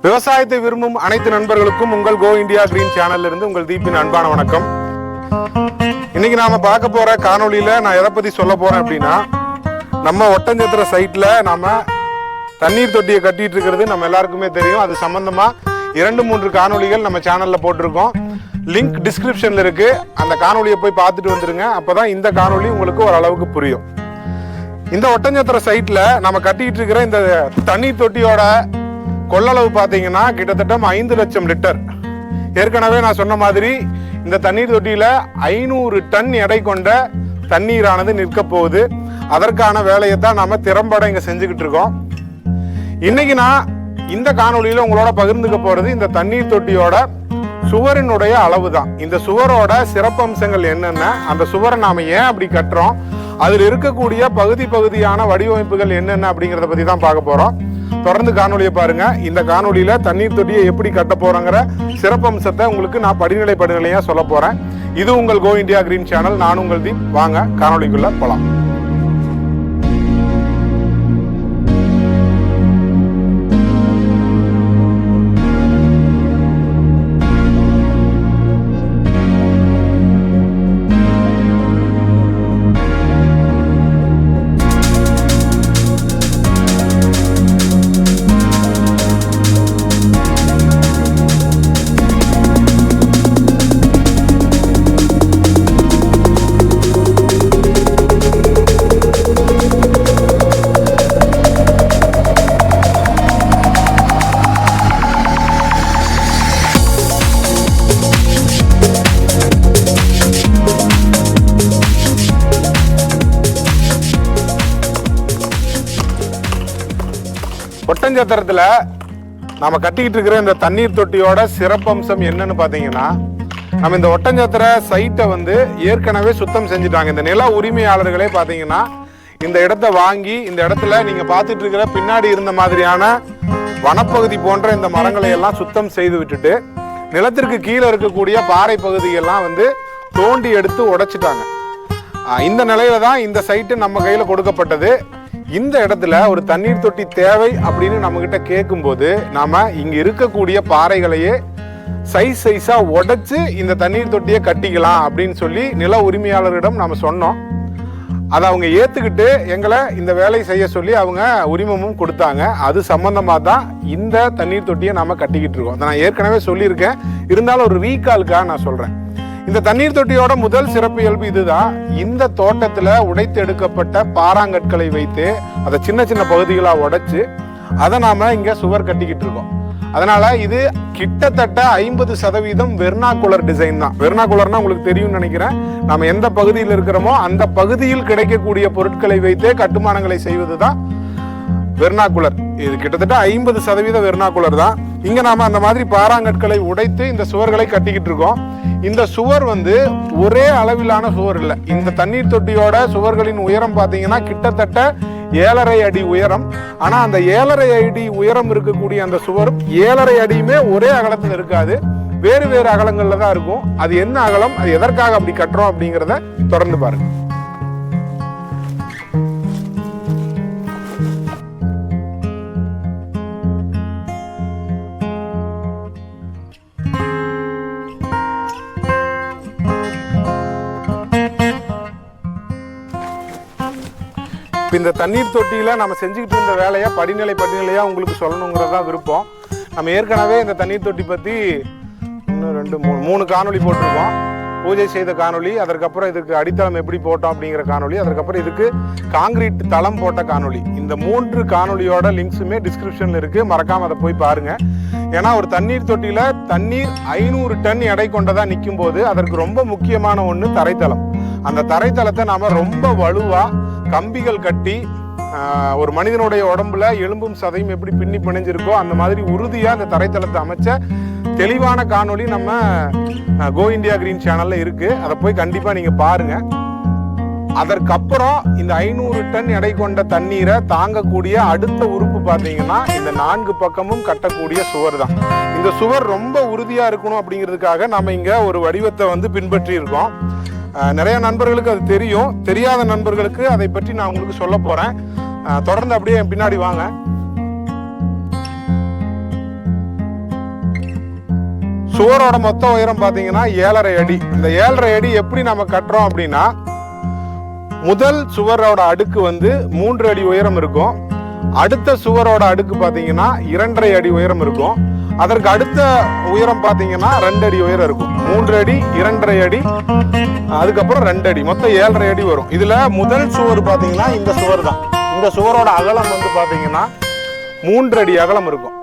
விவசாயத்தை விரும்பும் அனைத்து நண்பர்களுக்கும் உங்கள் கோ இந்தியா கிரீன் சேனல்ல இருந்து உங்கள் தீபின் அன்பான வணக்கம். இன்னைக்கு நாம பார்க்க போற காணொலியில நான் எதை பத்தி சொல்ல போறேன் அப்படின்னா, நம்ம ஒட்டஞ்சத்திர சைட்ல நாம தண்ணீர் தொட்டியை கட்டிட்டு இருக்கிறது நம்ம எல்லாருக்குமே தெரியும். அது சம்பந்தமா 2-3 காணொலிகள் நம்ம சேனல்ல போட்டிருக்கோம். லிங்க் டிஸ்கிரிப்ஷன்ல இருக்கு. அந்த காணொலியை போய் பார்த்துட்டு வந்துருங்க. அப்பதான் இந்த காணொலி உங்களுக்கு ஓரளவுக்கு புரியும். இந்த ஒட்டஞ்சத்திர சைட்ல நம்ம கட்டிட்டு இருக்கிற இந்த தண்ணீர் தொட்டியோட கொள்ளளவு பார்த்தீங்கன்னா கிட்டத்தட்ட 5 லட்சம் லிட்டர். ஏற்கனவே நான் சொன்ன மாதிரி இந்த தண்ணீர் தொட்டியில 500 டன் எடை கொண்ட தண்ணீரானது நிற்க போகுது. அதற்கான வேலையை தான் நாம திறம்பட இங்க செஞ்சுக்கிட்டு இருக்கோம். இன்னைக்கு நான் இந்த காணொலியில உங்களோட பகிர்ந்துக்க போறது இந்த தண்ணீர் தொட்டியோட சுவரினுடைய அளவு தான். இந்த சுவரோட சிறப்பம்சங்கள் என்னென்ன, அந்த சுவரை நாம ஏன் அப்படி கட்டுறோம், அதில் இருக்கக்கூடிய பகுதியான வடிவமைப்புகள் என்னென்ன அப்படிங்கிறத பத்தி தான் பார்க்க போறோம். தொடர்ந்து காணொலியை பாருங்க. இந்த காணொலியில தண்ணீர் தொட்டியை எப்படி கட்ட போறோங்கிற சிறப்பம்சத்தை உங்களுக்கு நான் படிநிலையா சொல்ல போறேன். இது உங்கள் கோ இந்தியா கிரீன் சேனல். நான் உங்கள் தீப். வாங்க காணொலிக்குள்ள போலாம். ஒட்டஞ்சத்திரத்துல நாம கட்டிக்கிட்டு இருக்கிற இந்த தண்ணீர் தொட்டியோட சிறப்பம்சம் என்னன்னு பாத்தீங்கன்னா, நம்ம இந்த ஒட்டஞ்சத்திர சைட்டை ஏற்கனவே சுத்தம் செஞ்சுட்டாங்க. இந்த நில உரிமையாளர்களே பாத்தீங்கன்னா இந்த இடத்த வாங்கி இந்த இடத்துல நீங்க பாத்துட்டு இருக்கிற பின்னாடி இருந்த மாதிரியான வனப்பகுதி போன்ற இந்த மரங்களை எல்லாம் சுத்தம் செய்து விட்டுட்டு நிலத்திற்கு கீழே இருக்கக்கூடிய பாறை பகுதியெல்லாம் தோண்டி எடுத்து உடைச்சிட்டாங்க. இந்த நிலையில தான் இந்த சைட்டு நம்ம கையில கொடுக்கப்பட்டது. இந்த இடத்துல ஒரு தண்ணீர் தொட்டி தேவை அப்படின்னு நம்ம கிட்ட கேட்கும் போது நாம இங்க இருக்கக்கூடிய பாறைகளையே சைஸா உடைச்சு இந்த தண்ணீர் தொட்டியை கட்டிக்கலாம் அப்படின்னு சொல்லி நில உரிமையாளரிடம் நாம சொன்னோம். அதை அவங்க ஏத்துக்கிட்டு எங்களை இந்த வேலையை செய்ய சொல்லி அவங்க உரிமமும் கொடுத்தாங்க. அது சம்பந்தமா தான் இந்த தண்ணீர் தொட்டியை நாம கட்டிக்கிட்டு இருக்கோம். நான் ஏற்கனவே சொல்லியிருக்கேன், இருந்தாலும் ஒரு ரீகாலுக்காக நான் சொல்றேன். இந்த தண்ணீர் தொட்டியோட முதல் சிறப்பு இயல்பு இதுதான். இந்த தோட்டத்துல உடைத்து எடுக்கப்பட்ட பாறாங்கற்களை வைத்து அதை சின்ன பகுதிகளா உடைச்சு அதை நாம இங்க சுவர் கட்டிக்கிட்டு இருக்கோம். அதனால இது கிட்டத்தட்ட 50% வெர்னாகுலர் டிசைன் தான். வெர்னாகுலர்னா உங்களுக்கு தெரியும்னு நினைக்கிறேன். நம்ம எந்த பகுதியில் இருக்கிறோமோ அந்த பகுதியில் கிடைக்கக்கூடிய பொருட்களை வைத்தே கட்டுமானங்களை செய்வதுதான் வெர்னாகுலர். இது கிட்டத்தட்ட 50% வெர்னாகுலர் தான். இங்க நாம அந்த மாதிரி பாறாங்கற்களை உடைத்து இந்த சுவர்களை கட்டிக்கிட்டு இருக்கோம். இந்த சுவர் ஒரே அளவிலான சுவர் இல்லை. இந்த தண்ணீர் தொட்டியோட சுவர்களின் உயரம் பாத்தீங்கன்னா கிட்டத்தட்ட 7.5 அடி உயரம். ஆனா அந்த 7.5 அடி உயரம் இருக்கக்கூடிய அந்த சுவர் 7.5 அடியுமே ஒரே அகலத்துல இருக்காது, வேறு அகலங்கள்ல தான் இருக்கும். அது என்ன அகலம், அது எதற்காக அப்படி கட்டுறோம் அப்படிங்கிறத தொடர்ந்து பாருங்க. இந்த தண்ணீர் தொட்டியில நம்ம செஞ்சுக்கிட்டு இருந்த வேலையை படிநிலையா உங்களுக்கு சொல்லணுங்கிறதா விருப்பம். நம்ம ஏற்கனவே இந்த தண்ணீர் தொட்டி பத்தி 3 காணொலி போட்டிருக்கோம். பூஜை செய்த காணொலி, அதற்கப்புறம் இதுக்கு அடித்தளம் எப்படி போட்டோம் அப்படிங்கிற காணொலி, அதற்கப்புறம் இதுக்கு காங்கிரீட் தளம் போட்ட காணொலி. இந்த 3 காணொலியோட லிங்க்ஸுமே டிஸ்கிரிப்ஷன்ல இருக்கு. மறக்காம அதை போய் பாருங்க. ஏன்னா ஒரு தண்ணீர் தொட்டியில தண்ணீர் 500 டன் எடை கொண்டதா நிற்கும் போது அதற்கு ரொம்ப முக்கியமான ஒண்ணு தரைத்தளம். அந்த தரைத்தளத்தை நாம ரொம்ப வலுவா கம்பிகள் கட்டி, ஒரு மனிதனுடைய உடம்புல எலும்பும் சதையும் எப்படி பின்னி பிணைஞ்சிருக்கோ அந்த மாதிரி உறுதியா அந்த தரைத்தளத்தை அமைச்ச தெளிவான காணொலி நம்ம கோ இந்தியா கிரீன் சேனல்ல இருக்கு. அதை போய் கண்டிப்பா நீங்க பாருங்க. அதற்கப்புறம் இந்த 500 டன் எடை கொண்ட தண்ணீரை தாங்கக்கூடிய அடுத்த உறுப்பு பாத்தீங்கன்னா இந்த 4 பக்கமும் கட்டக்கூடிய சுவர் தான். இந்த சுவர் ரொம்ப உறுதியா இருக்கணும் அப்படிங்கிறதுக்காக நம்ம இங்க ஒரு வடிவத்தை பின்பற்றி இருக்கோம். நிறைய நண்பர்களுக்கு அது தெரியும், தெரியாத நண்பர்களுக்கு அதை பற்றி நான் உங்களுக்கு சொல்ல போறேன். தொடர்ந்து அப்படியே பின்னாடி வாங்க. சுவரோட மொத்த உயரம் பார்த்தீங்கன்னா 7.5 அடி. இந்த 7.5 அடி எப்படி நம்ம கட்டுறோம் அப்படின்னா, முதல் சுவரோட அடுக்கு வந்து 3 அடி உயரம் இருக்கும். அடுத்த சுவரோட அடுக்கு பார்த்தீங்கன்னா 2.5 அடி உயரம் இருக்கும். அதற்கு அடுத்த உயரம் பார்த்தீங்கன்னா 2 அடி உயரம் இருக்கும். 3 அடி, 2.5 அடி, அதுக்கப்புறம் 2 அடி, மொத்தம் 7.5 அடி வரும். இதுல முதல் சுவர் பார்த்தீங்கன்னா இந்த சுவர் தான். இந்த சுவரோட அகலம் வந்து பார்த்தீங்கன்னா 3 அடி அகலம் இருக்கும்.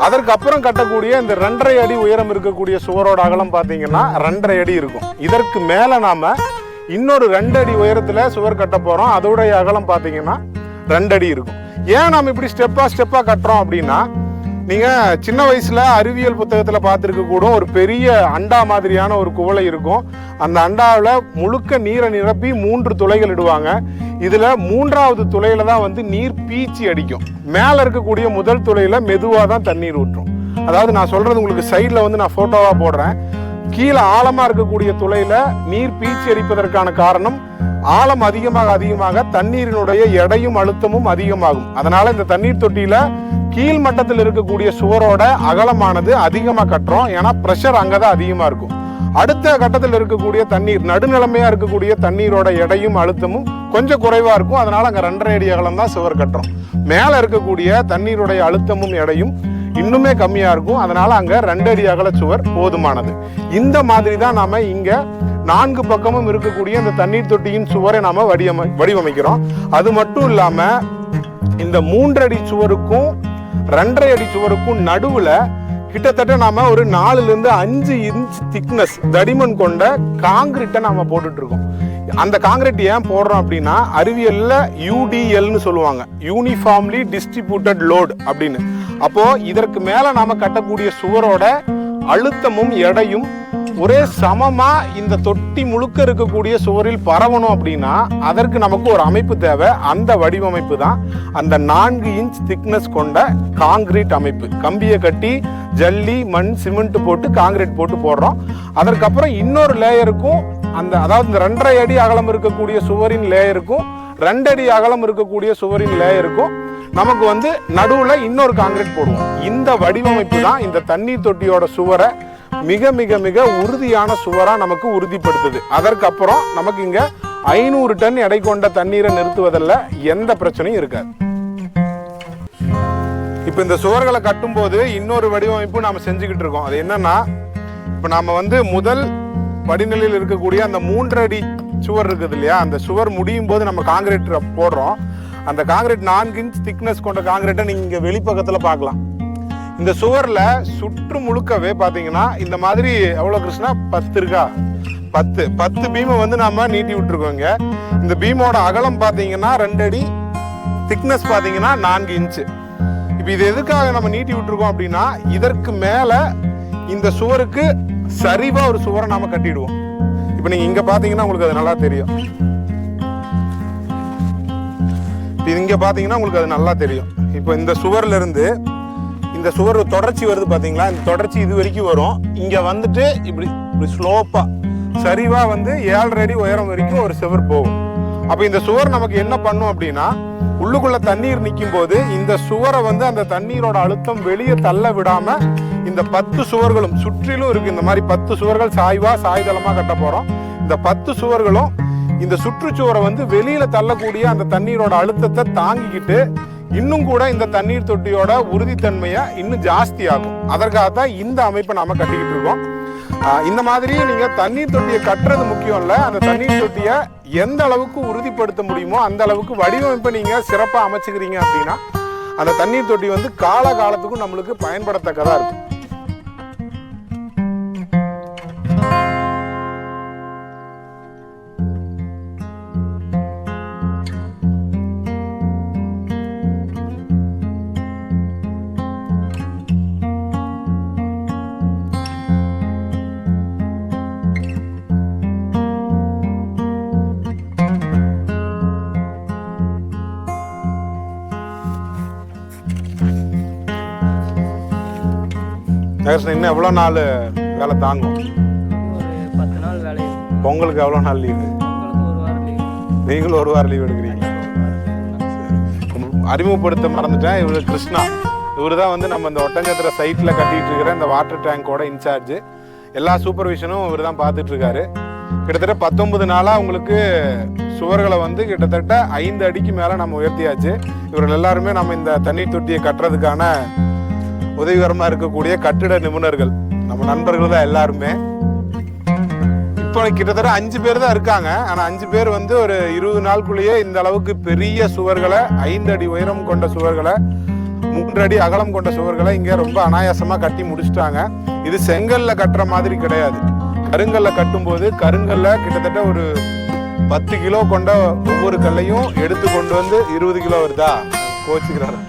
அதற்கு அப்புறம் கட்டக்கூடிய இந்த 2.5 அடி உயரம் இருக்கக்கூடிய சுவரோட அகலம் பார்த்தீங்கன்னா 2.5 அடி இருக்கும். இதற்கு மேல நாம இன்னொரு 2 அடி உயரத்துல சுவர் கட்ட போறோம். அதோடைய அகலம் பார்த்தீங்கன்னா 2 அடி இருக்கும். ஏன் நம்ம இப்படி ஸ்டெப்பா கட்டுறோம் அப்படின்னா, நீங்க சின்ன வயசுல அறிவியல் புத்தகத்துல பார்த்துருக்க கூட ஒரு பெரிய அண்டா மாதிரியான ஒரு குவளை இருக்கும். அந்த அண்டாவில் முழுக்க நீரை நிரப்பி 3 துளைகள் இடுவாங்க. இதுல 3வது துளையில தான் வந்து நீர் பீச்சி அடிக்கும். மேல இருக்கக்கூடிய முதல் துளையில மெதுவா தான் தண்ணீர் ஊற்றும். அதாவது நான் சொல்றது உங்களுக்கு சைட்ல வந்து நான் போட்டோவா போடுறேன். கீழே ஆழமா இருக்கக்கூடிய துளையில நீர் பீச்சி அடிப்பதற்கான காரணம், ஆழம் அதிகமாக தண்ணீரினுடைய எடையும் அழுத்தமும் அதிகமாகும். அதனால இந்த தண்ணீர் தொட்டியில கீழ் மட்டத்தில் இருக்கக்கூடிய சுவரோட அகலமானது அதிகமா கட்டுறோம். ஏன்னா பிரஷர் அங்கதான் அதிகமா இருக்கும். அடுத்த கட்டத்தில் இருக்கக்கூடிய தண்ணீர், நடுநிலைமையா இருக்கக்கூடிய தண்ணீரோட எடையும் அழுத்தமும் கொஞ்சம் குறைவா இருக்கும். அதனால அங்க 2.5 அடி அகலம் தான் சுவர் கட்டுறோம். மேல இருக்கக்கூடிய தண்ணீருடைய அழுத்தமும் எடையும் இன்னுமே கம்மியா இருக்கும். அதனால அங்க 2 அடி அகல சுவர் போதுமானது. இந்த மாதிரி தான் நாம இங்க 4 பக்கமும் இருக்கக்கூடிய இந்த தண்ணீர் தொட்டியின் சுவரை நாம வடிவமைக்கிறோம். அது மட்டும் இல்லாம இந்த 3 அடி சுவருக்கும் 2.5 அடி சுவருக்கும் நடுவுல கிட்டத்தட்ட நாம ஒரு 4-5 இன்ச் திக்னஸ் தடிமன் கொண்ட காங்கிரீட்டை நாம போட்டுட்டு இருக்கோம். அந்த காங்கிரீட் ஏன் போடுறோம் அப்படின்னா, அறிவியல்ல யூடிஎல்னு சொல்லுவாங்க, யூனிஃபார்ம்லி டிஸ்ட்ரிபியூட்டட் லோட் அப்படின்னு. அப்போ இதற்கு மேல நாம கட்டக்கூடிய சுவரோட அழுத்தமும் எடையும் ஒரே சமமா இந்த தொட்டி முழுக்க இருக்கக்கூடிய சுவரில் பரவணும் அப்படின்னா அதற்கு நமக்கு ஒரு அமைப்பு தேவை. அந்த வடிவமைப்பு தான் அந்த 4 இன்ச் திக்னஸ் கொண்ட காங்கிரீட் அமைப்பு. கம்பியை கட்டி ஜல்லி, மண், சிமெண்ட் போட்டு காங்கிரீட் போட்டு போடுறோம். அதற்கப்புறம் இன்னொரு லேயருக்கும், அந்த அதாவது இந்த 2.5 அடி அகலம் இருக்கக்கூடிய சுவரின் லேயருக்கும் 2 அடி அகலம் இருக்கக்கூடிய சுவரின் லேயருக்கும் நமக்கு வந்து நடுவுல இன்னொரு காங்கிரீட் போடுவோம். இந்த வடிவமைப்பு தான் இந்த தண்ணீர் தொட்டியோட சுவரை மிக மிக மிக உறுதியான சுவரா நமக்கு உறுதிப்படுத்துது. அதற்கப்புறம் நமக்கு இங்க 500 டன் எடை கொண்ட தண்ணீரை நிறுத்துவதில் எந்த பிரச்சனையும் இருக்காது. இப்ப இந்த சுவர்களை கட்டும் போது இன்னொரு வடிவமைப்பு நாம செஞ்சுக்கிட்டு இருக்கோம். அது என்னன்னா, இப்ப நாம வந்து முதல் படிநிலையில் இருக்கக்கூடிய அந்த 3 அடி சுவர் இருக்குது இல்லையா, அந்த சுவர் முடியும் போது நம்ம காங்கிரீட் போடுறோம். அந்த காங்கிரீட் 4 இன்ச் திக்னஸ் கொண்ட காங்கிரீட்டை நீங்க இங்க வெளிப்பக்கத்துல பார்க்கலாம். இந்த சுவர்ல சுற்று முழுக்கவே பாத்தீங்கன்னா இந்த மாதிரி எவ்வளவு கிருஷ்ணா 10 இருக்கா, 10 பீமை வந்து நாம நீட்டி விட்டுருக்கோங்க. இந்த பீமோட அகலம் பாத்தீங்கன்னா 2 அடி, திக்னஸ் பாத்தீங்கன்னா 4 இன்ச்சு. இப்ப இது எதுக்காக நம்ம நீட்டி விட்டுருக்கோம் அப்படின்னா, இதற்கு மேல இந்த சுவருக்கு சரிவா ஒரு சுவரை நாம கட்டிடுவோம். இப்ப நீங்க இங்க பாத்தீங்கன்னா உங்களுக்கு அது நல்லா தெரியும். இங்க பாத்தீங்கன்னா உங்களுக்கு அது நல்லா தெரியும். இப்ப இந்த சுவர்ல இருந்து இந்த சுவர் தொடர்ச்சி வருது பாத்தீங்களா, இந்த தொடர்ச்சி இது வரைக்கும் வரும். இங்க வந்துட்டு இப்படி ஸ்லோப்பா சரிவா வந்து 7.5 அடி உயரம் வரைக்கும் ஒரு சுவர் போகும். அப்ப இந்த சுவர் நமக்கு என்ன பண்ணும் அப்படின்னா, உள்ளுக்குள்ள தண்ணீர் நிற்கும் போது இந்த சுவரை வந்து அந்த தண்ணீரோட அழுத்தம் வெளியே தள்ள விடாம இந்த 10 சுவர்களும் சுற்றிலும் இருக்கு. இந்த மாதிரி 10 சுவர்கள் சாய்தளமா கட்ட போறோம். இந்த 10 சுவர்களும் இந்த சுற்றுச்சுவரை வந்து வெளியில தள்ளக்கூடிய அந்த தண்ணீரோட அழுத்தத்தை தாங்கிக்கிட்டு இன்னும் கூட இந்த தண்ணீர் தொட்டியோட உறுதித்தன்மையை இன்னும் ஜாஸ்தி ஆகும். அதற்காகத்தான் இந்த அமைப்பை நாம கட்டிக்கிட்டு இருக்கோம். இந்த மாதிரி நீங்க தண்ணீர் தொட்டியை கட்டுறது முக்கியம் இல்ல, அந்த தண்ணீர் தொட்டியை எந்த அளவுக்கு உறுதிப்படுத்த முடியுமோ அந்த அளவுக்கு வடிவமைப்பை நீங்க சிறப்பா அமைச்சுக்கிறீங்க அப்படின்னா அந்த தண்ணீர் தொட்டி வந்து காலத்துக்கும் நம்மளுக்கு பயன்படத்தக்கதா இருக்கும். இன்னும் எவ்வளோ நாள் வேலை தாங்கும்? ஒரு 10 நாள் வேலை. பொங்கலுக்கு எவ்வளோ நாள் லீவு? நீங்களும் 1 வாரம் லீவ் எடுக்கிறீங்க. அறிமுகப்படுத்த மறந்துட்டேன், இவர் கிருஷ்ணா. இவர் தான் வந்து நம்ம இந்த ஒட்டஞ்சத்திர சைட்டில் கட்டிகிட்டு இருக்கிற இந்த வாட்டர் டேங்கோட இன்சார்ஜ். எல்லா சூப்பர்விஷனும் இவர் தான் பார்த்துட்டு இருக்காரு. கிட்டத்தட்ட 19 நாளாக உங்களுக்கு சுவர்களை வந்து கிட்டத்தட்ட 5 அடிக்கு மேலே நம்ம உயர்த்தியாச்சு. இவர்கள் எல்லாருமே நம்ம இந்த தண்ணீர் தொட்டியை கட்டுறதுக்கான உதவிகரமாக இருக்கக்கூடிய கட்டிட நிபுணர்கள், நம்ம நண்பர்கள் தான் எல்லாருமே. இப்போ கிட்டத்தட்ட 5 பேர் தான் இருக்காங்க. ஆனால் 5 பேர் வந்து ஒரு 20 நாளுக்குள்ளேயே இந்த அளவுக்கு பெரிய சுவர்களை, 5 அடி உயரம் கொண்ட சுவர்களை, 3 அடி அகலம் கொண்ட சுவர்களை இங்கே ரொம்ப அனாயாசமாக கட்டி முடிச்சுட்டாங்க. இது செங்கல்ல கட்டுற மாதிரி கிடையாது. கருங்கல்ல கட்டும்போது கருங்கல்ல கிட்டத்தட்ட ஒரு 10 கிலோ கொண்ட ஒவ்வொரு கல்லையும் எடுத்து கொண்டு வந்து 20 கிலோ வருதா கோச்சுக்கிறாரு.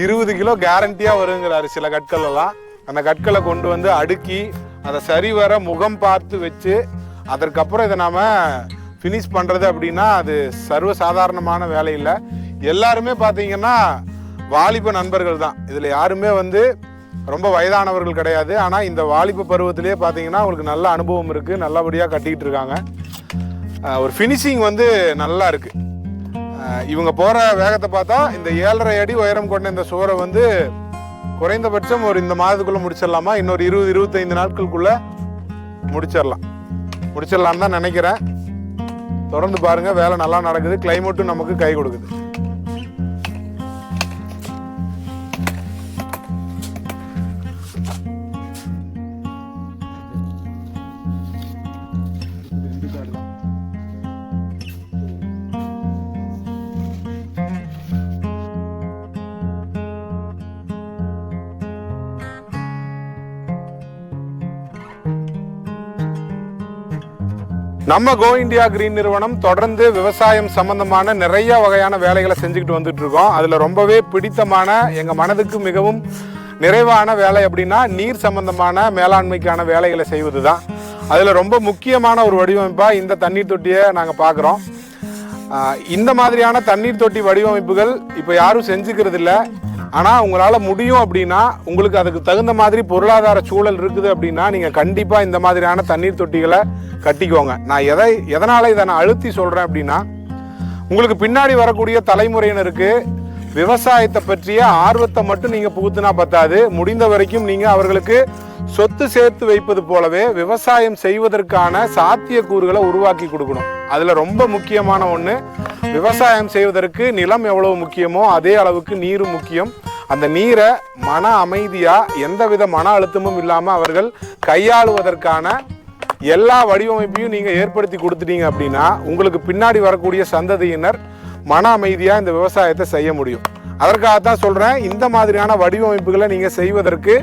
20 கிலோ கேரண்டியா வருங்கிறாரு சில கற்கள் எல்லாம். அந்த கற்களை கொண்டு வந்து அடுக்கி அதை சரிவர முகம் பார்த்து வச்சு அதற்கப்புறம் இதை நாம ஃபினிஷ் பண்றது அப்படின்னா அது சர்வ சாதாரணமான வேலை இல்லை. எல்லாருமே பார்த்தீங்கன்னா வாலிப நண்பர்கள் தான். இதில் யாருமே வந்து ரொம்ப வயதானவர்கள் கிடையாது. ஆனால் இந்த வாலிப பருவத்திலே பார்த்தீங்கன்னா அவங்களுக்கு நல்ல அனுபவம் இருக்குது, நல்லபடியாக கட்டிக்கிட்டு இருக்காங்க. ஒரு ஃபினிஷிங் வந்து நல்லா இருக்குது. இவங்க போகிற வேகத்தை பார்த்தா இந்த 7.5 அடி உயரம் கொண்ட இந்த சுவரை வந்து குறைந்தபட்சம் ஒரு இந்த மாதத்துக்குள்ளே முடிச்சிடலாமா, இன்னொரு 20-25 நாட்களுக்குள்ளே முடிச்சிடலான்னு தான் நினைக்கிறேன். தொடர்ந்து பாருங்கள், வேலை நல்லா நடக்குது, கிளைமேட்டும் நமக்கு கை கொடுக்குது. நம்ம கோ இந்தியா கிரீன் நிறுவனம் தொடர்ந்து விவசாயம் சம்பந்தமான நிறைய வகையான வேலைகளை செஞ்சுக்கிட்டு வந்துட்டு இருக்கோம். அதில் ரொம்பவே பிடித்தமான, எங்கள் மனதுக்கு மிகவும் நிறைவான வேலை அப்படின்னா நீர் சம்பந்தமான மேலாண்மைக்கான வேலைகளை செய்வது தான். அதில் ரொம்ப முக்கியமான ஒரு வடிவமைப்பாக இந்த தண்ணீர் தொட்டியை நாங்கள் பார்க்குறோம். இந்த மாதிரியான தண்ணீர் தொட்டி வடிவமைப்புகள் இப்போ யாரும் செஞ்சுக்கிறது இல்லை. ஆனால் உங்களால் முடியும் அப்படின்னா, உங்களுக்கு அதுக்கு தகுந்த மாதிரி பொருளாதார சூழல் இருக்குது அப்படின்னா நீங்கள் கண்டிப்பாக இந்த மாதிரியான தண்ணீர் தொட்டிகளை கட்டிக்கோங்க. நான் எதனால் இதை நான் அழுத்தி சொல்கிறேன் அப்படின்னா, உங்களுக்கு பின்னாடி வரக்கூடிய தலைமுறையினருக்கு விவசாயத்தை பற்றிய ஆர்வத்தை மட்டும் நீங்கள் புகுத்தினா பத்தாது. முடிந்த வரைக்கும் நீங்கள் அவர்களுக்கு சொத்து சேர்த்து வைப்பது போலவே விவசாயம் செய்வதற்கான சாத்தியக்கூறுகளை உருவாக்கி கொடுக்கணும். அதில் ரொம்ப முக்கியமான ஒன்று, விவசாயம் செய்வதற்கு நிலம் எவ்வளவு முக்கியமோ அதே அளவுக்கு நீரும் முக்கியம். அந்த நீரை மன அமைதியாக எந்தவித மன அழுத்தமும் இல்லாமல் அவர்கள் கையாளுவதற்கான எல்லா வடிவமைப்பையும் நீங்கள் ஏற்படுத்தி கொடுத்துட்டீங்க அப்படின்னா உங்களுக்கு பின்னாடி வரக்கூடிய சந்ததியினர் மன அமைதியாக இந்த விவசாயத்தை செய்ய முடியும். அதற்காகத்தான் சொல்கிறேன், இந்த மாதிரியான வடிவமைப்புகளை நீங்கள் செய்வதற்கு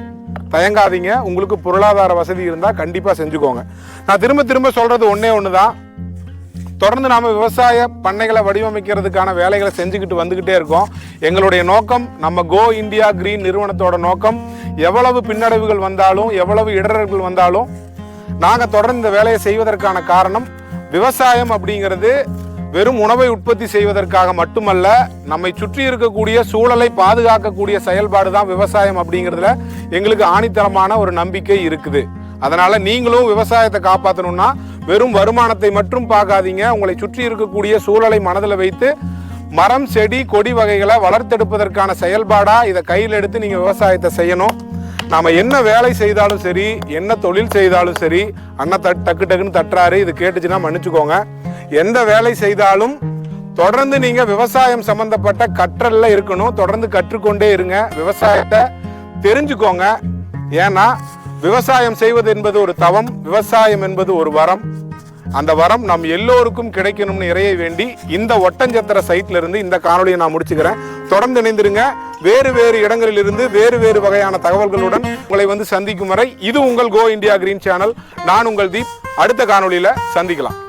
தயங்காதீங்க. உங்களுக்கு பொருளாதார வசதி இருந்தால் கண்டிப்பாக செஞ்சுக்கோங்க. நான் திரும்ப திரும்ப சொல்கிறது ஒன்று தான், தொடர்ந்து நாம் விவசாய பண்ணைகளை வடிவமைக்கிறதுக்கான வேலைகளை செஞ்சுக்கிட்டு வந்துக்கிட்டே இருக்கோம். எங்களுடைய நோக்கம், நம்ம கோ இந்தியா கிரீன் நிறுவனத்தோட நோக்கம், எவ்வளவு பின்னடைவுகள் வந்தாலும் எவ்வளவு இடர்கள் வந்தாலும் நாங்கள் தொடர்ந்து இந்த வேலையை செய்வதற்கான காரணம், விவசாயம் அப்படிங்கிறது வெறும் உணவை உற்பத்தி செய்வதற்காக மட்டுமல்ல, நம்மை சுற்றி இருக்கக்கூடிய சூழலை பாதுகாக்கக்கூடிய செயல்பாடு தான் விவசாயம் அப்படிங்கிறதுல எங்களுக்கு ஆணித்தரமான ஒரு நம்பிக்கை இருக்குது. அதனால நீங்களும் விவசாயத்தை காப்பாற்றணும்னா வெறும் வருமானத்தை மட்டும் பார்க்காதீங்க. உங்களை சுற்றி இருக்கக்கூடிய சூழலை மனதில் வைத்து மரம், செடி, கொடி வகைகளை வளர்த்தெடுப்பதற்கான செயல்பாடா இதை கையில் எடுத்து நீங்கள் விவசாயத்தை செய்யணும். நாம் என்ன வேலை செய்தாலும் சரி, என்ன தொழில் செய்தாலும் சரி, அண்ணா டக்கு டக்குன்னு தட்டுறாரு, இது கேட்டுச்சுன்னா மன்னிச்சுக்கோங்க. எந்த வேலை செய்தாலும் தொடர்ந்து நீங்க விவசாயம் சம்பந்தப்பட்ட கற்றல்ல இருக்கணும். தொடர்ந்து கற்றுக்கொண்டே இருங்க, விவசாயத்தை தெரிஞ்சுக்கோங்க. ஏன்னா விவசாயம் செய்வது என்பது ஒரு தவம், விவசாயம் என்பது ஒரு வரம். அந்த வரம் நம் எல்லோருக்கும் கிடைக்கணும்னு இறைய வேண்டி இந்த ஒட்டஞ்சத்திர சைட்ல இருந்து இந்த காணொலியை நான் முடிச்சுக்கிறேன். தொடர்ந்து இணைந்திருங்க. வேறு வேறு இடங்களில் இருந்து வேறு வேறு வகையான தகவல்களுடன் உங்களை வந்து சந்திக்கும் வரை இது உங்கள் கோ இந்தியா கிரீன் சேனல். நான் உங்கள் தீப். அடுத்த காணொலியில சந்திக்கலாம்.